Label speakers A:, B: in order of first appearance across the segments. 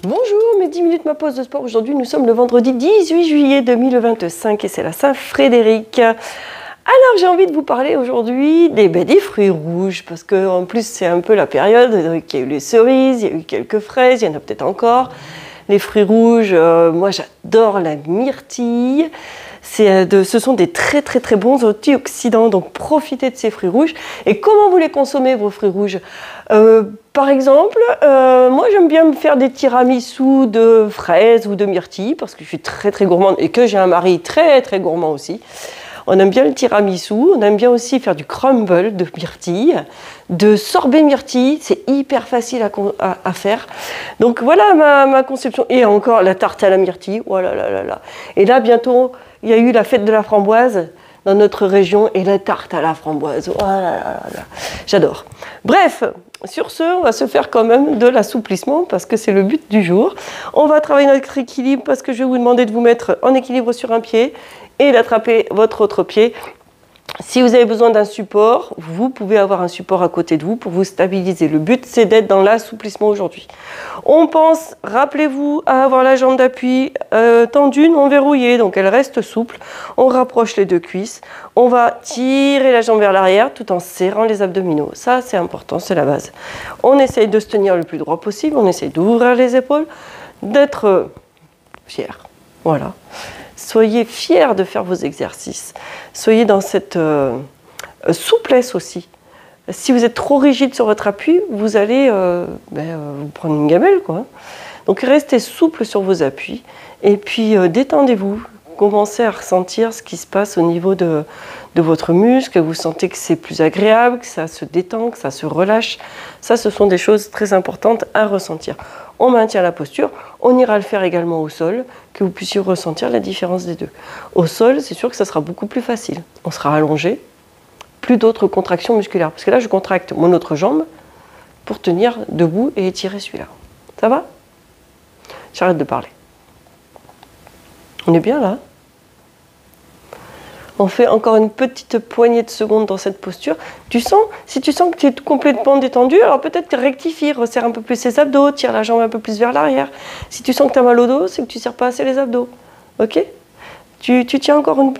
A: Bonjour, mes 10 minutes ma pause de sport. Aujourd'hui, nous sommes le vendredi 18 juillet 2025 et c'est la Saint-Frédéric. Alors, j'ai envie de vous parler aujourd'hui des fruits rouges parce qu'en plus, c'est un peu la période. Il y a eu les cerises, il y a eu quelques fraises, il y en a peut-être encore. Les fruits rouges, moi j'adore la myrtille. Ce sont des très bons antioxydants, donc profitez de ces fruits rouges. Et comment vous les consommez, vos fruits rouges? Par exemple, moi j'aime bien me faire des tiramisus de fraises ou de myrtille parce que je suis très gourmande et que j'ai un mari très gourmand aussi. On aime bien le tiramisu, on aime bien aussi faire du crumble de myrtille, de sorbet myrtille, c'est hyper facile à faire. Donc voilà ma conception. Et encore la tarte à la myrtille, oh là là là là. Et là bientôt, il y a eu la fête de la framboise dans notre région et la tarte à la framboise, oh là là là là. J'adore. Bref, sur ce, on va se faire quand même de l'assouplissement parce que c'est le but du jour. On va travailler notre équilibre parce que je vais vous demander de vous mettre en équilibre sur un pied et d'attraper votre autre pied. Si vous avez besoin d'un support, vous pouvez avoir un support à côté de vous pour vous stabiliser. Le but, c'est d'être dans l'assouplissement aujourd'hui. On pense, rappelez-vous, à avoir la jambe d'appui tendue, non verrouillée, donc elle reste souple. On rapproche les deux cuisses. On va tirer la jambe vers l'arrière tout en serrant les abdominaux. Ça, c'est important, c'est la base. On essaye de se tenir le plus droit possible. On essaye d'ouvrir les épaules, d'être fier. Voilà. Soyez fiers de faire vos exercices. Soyez dans cette souplesse aussi. Si vous êtes trop rigide sur votre appui, vous allez vous prendre une gamelle, quoi. Donc restez souple sur vos appuis et puis détendez-vous. Commencez à ressentir ce qui se passe au niveau de votre muscle. Vous sentez que c'est plus agréable, que ça se détend, que ça se relâche. Ça, ce sont des choses très importantes à ressentir. On maintient la posture. On ira le faire également au sol, que vous puissiez ressentir la différence des deux. Au sol, c'est sûr que ça sera beaucoup plus facile. On sera allongé, plus d'autres contractions musculaires. Parce que là, je contracte mon autre jambe pour tenir debout et étirer celui-là. Ça va? J'arrête de parler. On est bien là? On fait encore une petite poignée de secondes dans cette posture. Si tu sens que tu es complètement détendu, alors peut-être rectifie, resserre un peu plus les abdos, tire la jambe un peu plus vers l'arrière. Si tu sens que tu as mal au dos, c'est que tu ne serres pas assez les abdos. Ok? Tu tiens encore un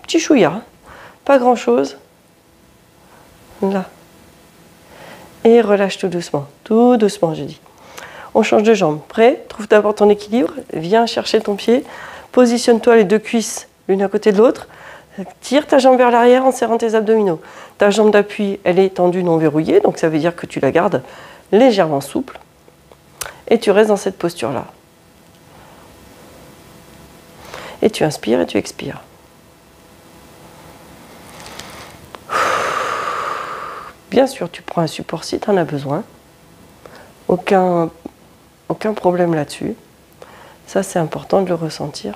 A: petit chouïa. Hein? Pas grand-chose. Là. Et relâche tout doucement. Tout doucement, je dis. On change de jambe. Prêt? Trouve d'abord ton équilibre. Viens chercher ton pied. Positionne-toi les deux cuisses l'une à côté de l'autre. Tire ta jambe vers l'arrière en serrant tes abdominaux. Ta jambe d'appui, elle est tendue, non verrouillée, donc ça veut dire que tu la gardes légèrement souple. Et tu restes dans cette posture-là. Et tu inspires et tu expires. Bien sûr, tu prends un support si tu en as besoin. Aucun problème là-dessus. Ça, c'est important de le ressentir.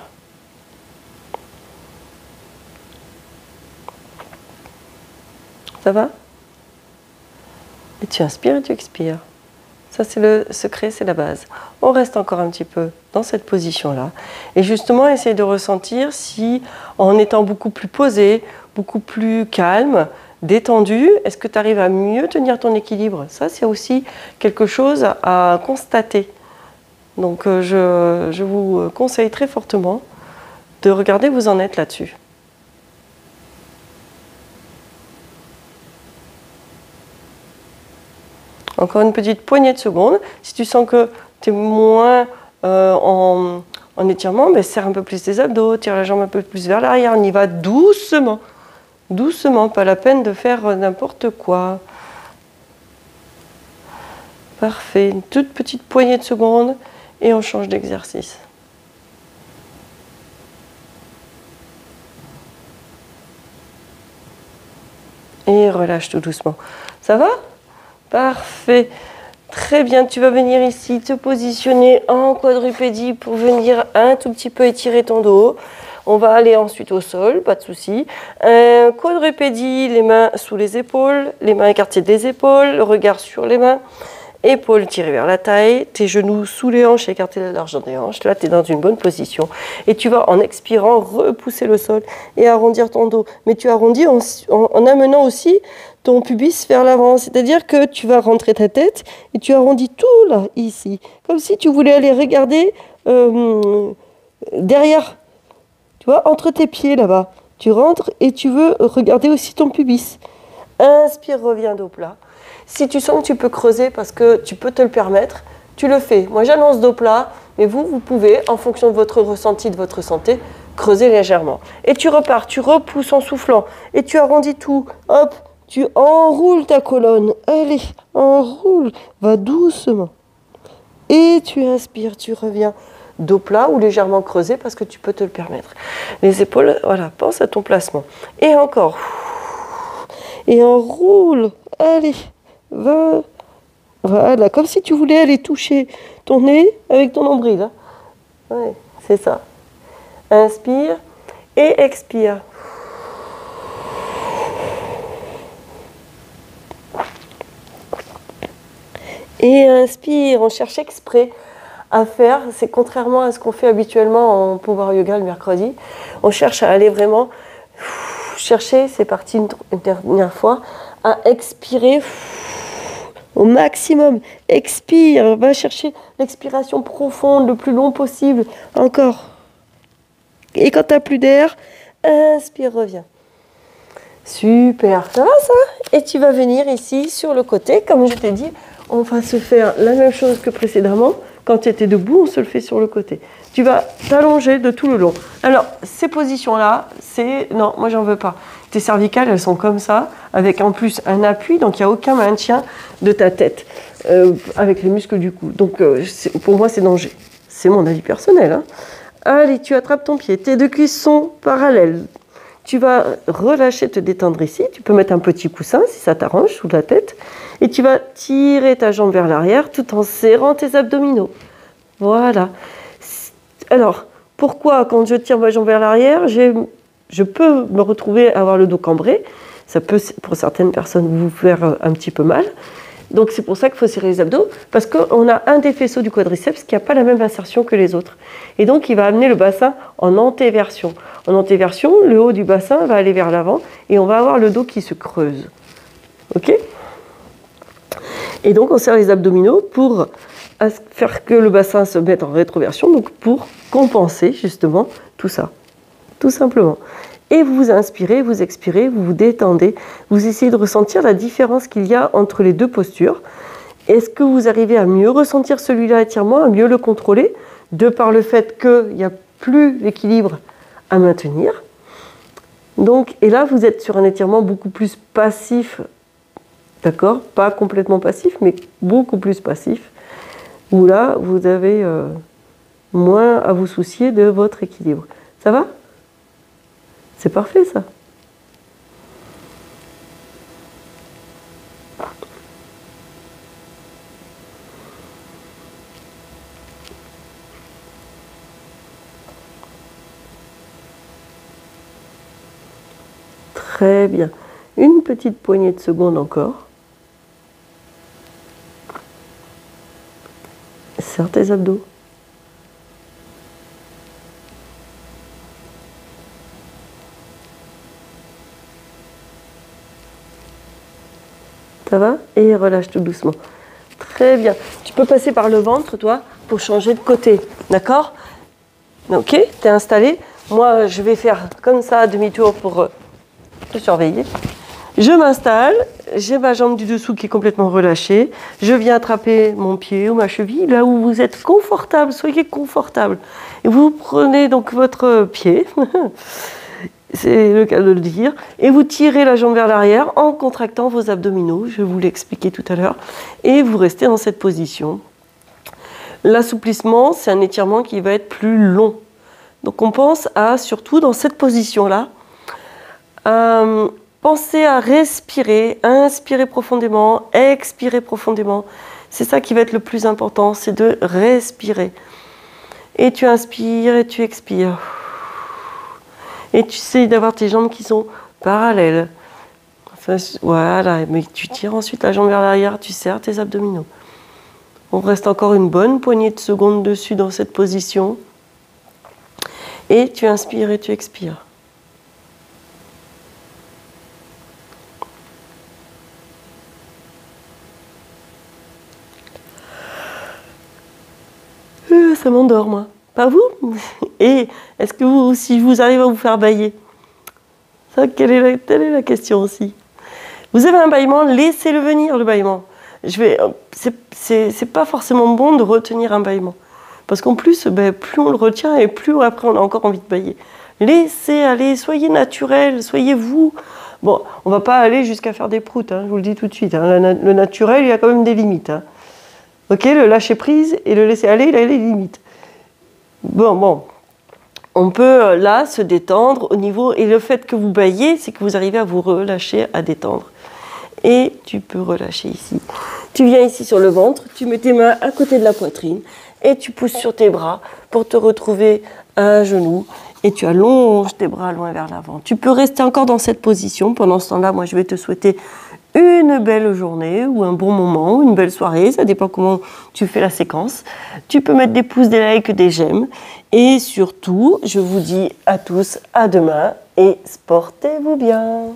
A: Ça va? Et tu inspires et tu expires. Ça, c'est le secret, c'est la base. On reste encore un petit peu dans cette position-là. Et justement, essaye de ressentir si, en étant beaucoup plus posé, beaucoup plus calme, détendu, est-ce que tu arrives à mieux tenir ton équilibre? Ça, c'est aussi quelque chose à constater. Donc, je vous conseille très fortement de regarder où vous en êtes là-dessus. Encore une petite poignée de secondes. Si tu sens que tu es moins en étirement, serre un peu plus tes abdos, tire la jambe un peu plus vers l'arrière. On y va doucement. Doucement, pas la peine de faire n'importe quoi. Parfait. Une toute petite poignée de secondes et on change d'exercice. Et relâche tout doucement. Ça va? Parfait. Très bien, tu vas venir ici te positionner en quadrupédie pour venir un tout petit peu étirer ton dos. On va aller ensuite au sol, pas de souci. Quadrupédie, les mains sous les épaules, les mains écartées des épaules, le regard sur les mains. épaules tirées vers la taille, tes genoux sous les hanches, écartés la largeur des hanches. Là, tu es dans une bonne position. Et tu vas, en expirant, repousser le sol et arrondir ton dos. Mais tu arrondis en amenant aussi ton pubis vers l'avant. C'est-à-dire que tu vas rentrer ta tête et tu arrondis tout là, ici. Comme si tu voulais aller regarder derrière, tu vois, entre tes pieds là-bas. Tu rentres et tu veux regarder aussi ton pubis. Inspire, reviens dos plat. Si tu sens que tu peux creuser parce que tu peux te le permettre, tu le fais. Moi, j'annonce dos plat, mais vous pouvez, en fonction de votre ressenti, de votre santé, creuser légèrement. Et tu repars, tu repousses en soufflant et tu arrondis tout. Hop, tu enroules ta colonne. Allez, enroule, va doucement. Et tu inspires, tu reviens. Dos plat ou légèrement creusé parce que tu peux te le permettre. Les épaules, voilà, pense à ton placement. Et encore. Et enroule. Allez, va. Voilà, comme si tu voulais aller toucher ton nez avec ton nombril. Hein. Ouais, c'est ça. Inspire et expire. Et inspire, on cherche exprès à faire, c'est contrairement à ce qu'on fait habituellement en Power Yoga le mercredi. On cherche à aller vraiment chercher, c'est parti une dernière fois, à expirer au maximum. Expire, va chercher l'expiration profonde le plus long possible. Encore. Et quand tu n'as plus d'air, inspire, reviens. Super, ça va ça? Et tu vas venir ici sur le côté, comme je t'ai dit, on va se faire la même chose que précédemment. Quand tu étais debout, on se le fait sur le côté. Tu vas t'allonger de tout le long. Alors, ces positions-là, c'est... Non, moi, j'en veux pas. Tes cervicales, elles sont comme ça, avec en plus un appui, donc il n'y a aucun maintien de ta tête, avec les muscles du cou. Donc, pour moi, c'est danger. C'est mon avis personnel. Hein. Allez, tu attrapes ton pied. Tes deux cuisses sont parallèles. Tu vas relâcher, te détendre ici. Tu peux mettre un petit coussin, si ça t'arrange, sous la tête. Et tu vas tirer ta jambe vers l'arrière tout en serrant tes abdominaux. Voilà. Alors, pourquoi quand je tire ma jambe vers l'arrière, je peux me retrouver à avoir le dos cambré. Ça peut, pour certaines personnes, vous faire un petit peu mal. Donc c'est pour ça qu'il faut serrer les abdos, parce qu'on a un des faisceaux du quadriceps qui n'a pas la même insertion que les autres. Et donc il va amener le bassin en antéversion. En antéversion, le haut du bassin va aller vers l'avant et on va avoir le dos qui se creuse. Ok ? Et donc on serre les abdominaux pour faire que le bassin se mette en rétroversion, donc pour compenser justement tout ça, tout simplement. Et vous inspirez, vous expirez, vous vous détendez, vous essayez de ressentir la différence qu'il y a entre les deux postures. Est-ce que vous arrivez à mieux ressentir celui-là étirement, à mieux le contrôler, de par le fait qu'il n'y a plus l'équilibre à maintenir. Donc, et là, vous êtes sur un étirement beaucoup plus passif, d'accord? Pas complètement passif, mais beaucoup plus passif, où là, vous avez moins à vous soucier de votre équilibre. Ça va? C'est parfait, ça. Très bien. Une petite poignée de secondes encore. Serre tes abdos. Ça va? Et relâche tout doucement. Très bien. Tu peux passer par le ventre, toi, pour changer de côté. D'accord? Ok, t'es installé. Moi, je vais faire comme ça, demi-tour pour te surveiller. Je m'installe. J'ai ma jambe du dessous qui est complètement relâchée. Je viens attraper mon pied ou ma cheville, là où vous êtes confortable. Soyez confortable. Et vous prenez donc votre pied. C'est le cas de le dire. Et vous tirez la jambe vers l'arrière en contractant vos abdominaux. Je vous l'ai expliqué tout à l'heure. Et vous restez dans cette position. L'assouplissement, c'est un étirement qui va être plus long. Donc on pense à, surtout dans cette position-là, pensez à respirer, inspirer profondément, expirer profondément. C'est ça qui va être le plus important, c'est de respirer. Et tu inspires et tu expires. Et tu essaies d'avoir tes jambes qui sont parallèles. Enfin, voilà, mais tu tires ensuite la jambe vers l'arrière, tu serres tes abdominaux. On reste encore une bonne poignée de secondes dessus dans cette position. Et tu inspires et tu expires. Ça m'endort, moi. Pas vous? Et est-ce que vous, si je vous arrive à vous faire bâiller? Ça, telle est la question aussi. Vous avez un bâillement, laissez-le venir, le bâillement. C'est pas forcément bon de retenir un bâillement. Parce qu'en plus, plus on le retient et plus après on a encore envie de bâiller. Laissez aller, soyez naturel, soyez vous. Bon, on va pas aller jusqu'à faire des proutes, hein, je vous le dis tout de suite. Hein. Le naturel, il y a quand même des limites. Hein. Ok, le lâcher prise et le laisser aller, il a des limites. Bon. On peut là se détendre au niveau, et le fait que vous bâillez, c'est que vous arrivez à vous relâcher, à détendre. Et tu peux relâcher ici. Tu viens ici sur le ventre, tu mets tes mains à côté de la poitrine et tu pousses sur tes bras pour te retrouver à un genou et tu allonges tes bras loin vers l'avant. Tu peux rester encore dans cette position. Pendant ce temps-là, moi je vais te souhaiter une belle journée ou un bon moment, ou une belle soirée, ça dépend comment tu fais la séquence. Tu peux mettre des pouces, des likes, des j'aime. Et surtout, je vous dis à tous à demain et sportez-vous bien.